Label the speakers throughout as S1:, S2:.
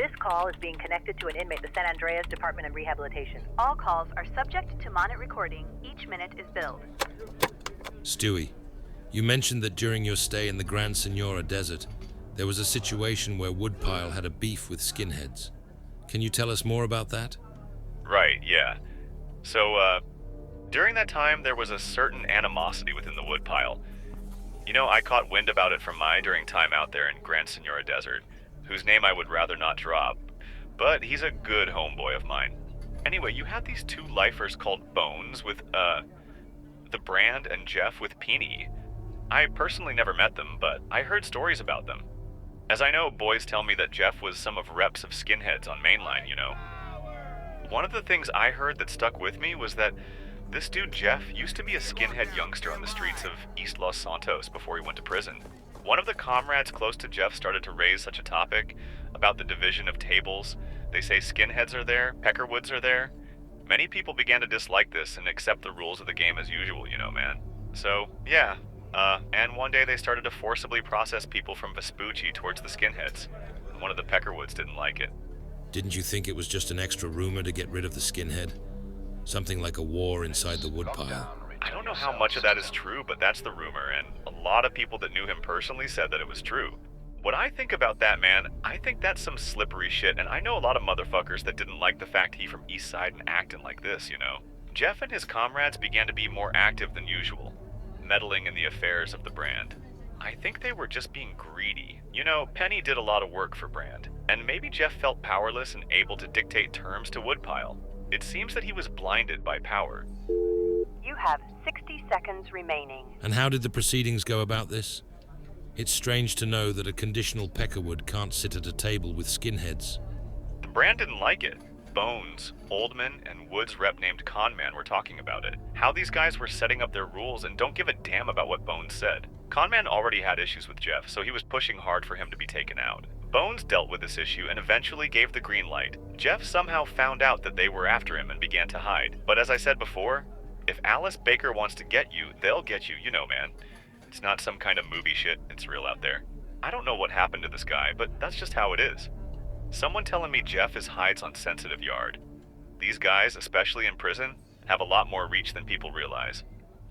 S1: This call is being connected to an inmate at the San Andreas Department of Rehabilitation. All calls are subject to monitor recording. Each minute is billed.
S2: Stewie, you mentioned that during your stay in the Gran Senora Desert, there was a situation where Woodpile had a beef with skinheads. Can you tell us more about that?
S3: Right, yeah. So, during that time, there was a certain animosity within the Woodpile. You know, I caught wind about it from during time out there in Gran Senora Desert, whose name I would rather not drop, but he's a good homeboy of mine. Anyway, you had these two lifers called Bones with, the Brand and Jeff with Peony. I personally never met them, but I heard stories about them. As I know, boys tell me that Jeff was some of reps of skinheads on Mainline, you know. One of the things I heard that stuck with me was that this dude Jeff used to be a skinhead youngster on the streets of East Los Santos before he went to prison. One of the comrades close to Jeff started to raise such a topic about the division of tables. They say skinheads are there, peckerwoods are there. Many people began to dislike this and accept the rules of the game as usual, you know, man. So, yeah. And one day they started to forcibly process people from Vespucci towards the skinheads. One of the peckerwoods didn't like it.
S2: Didn't you think it was just an extra rumor to get rid of the skinhead? Something like a war inside the Woodpile?
S3: I don't know how much of that is true, but that's the rumor, and a lot of people that knew him personally said that it was true. What I think about that, man, I think that's some slippery shit, and I know a lot of motherfuckers that didn't like the fact he from East Side and acting like this, you know. Jeff and his comrades began to be more active than usual, meddling in the affairs of the Brand. I think they were just being greedy. You know, Penny did a lot of work for Brand, and maybe Jeff felt powerless and able to dictate terms to Woodpile. It seems that he was blinded by power.
S1: You have 60 seconds remaining.
S2: And how did the proceedings go about this? It's strange to know that a conditional peckerwood can't sit at a table with skinheads.
S3: The Brand didn't like it. Bones, Oldman, and Woods rep named Conman were talking about it. How these guys were setting up their rules and don't give a damn about what Bones said. Conman already had issues with Jeff, so he was pushing hard for him to be taken out. Bones dealt with this issue and eventually gave the green light. Jeff somehow found out that they were after him and began to hide. But as I said before, if Alice Baker wants to get you, they'll get you, you know, man. It's not some kind of movie shit, it's real out there. I don't know what happened to this guy, but that's just how it is. Someone telling me Jeff is hides on sensitive yard. These guys, especially in prison, have a lot more reach than people realize.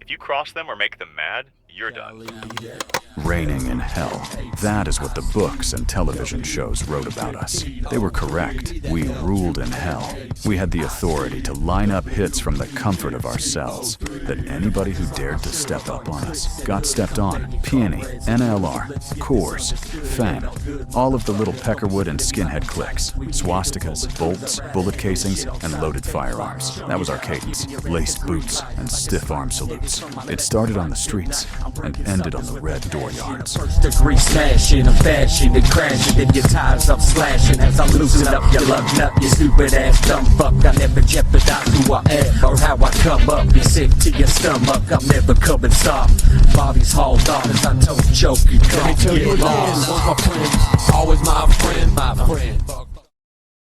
S3: If you cross them or make them mad, you're done.
S4: Reigning in hell. That is what the books and television shows wrote about us. They were correct. We ruled in hell. We had the authority to line up hits from the comfort of our cells. That anybody who dared to step up on us got stepped on. Peony, NLR, Coors, Fang, all of the little peckerwood and skinhead cliques. Swastikas, bolts, bullet casings, and loaded firearms. That was our cadence. Laced boots and stiff arm salutes. It started on the streets and ended on the red dooryards.
S5: First degree smashing, I'm fashion and crashing, and your tires I'm slashing as I'm losing up your lug nut, you stupid ass dumb fuck. I never jeopardize who I am or how I come up. Be sick to your stomach, I'm never coming soft. Bodies hauled off as I told choke you, come get lost.
S6: Always my friend, my friend.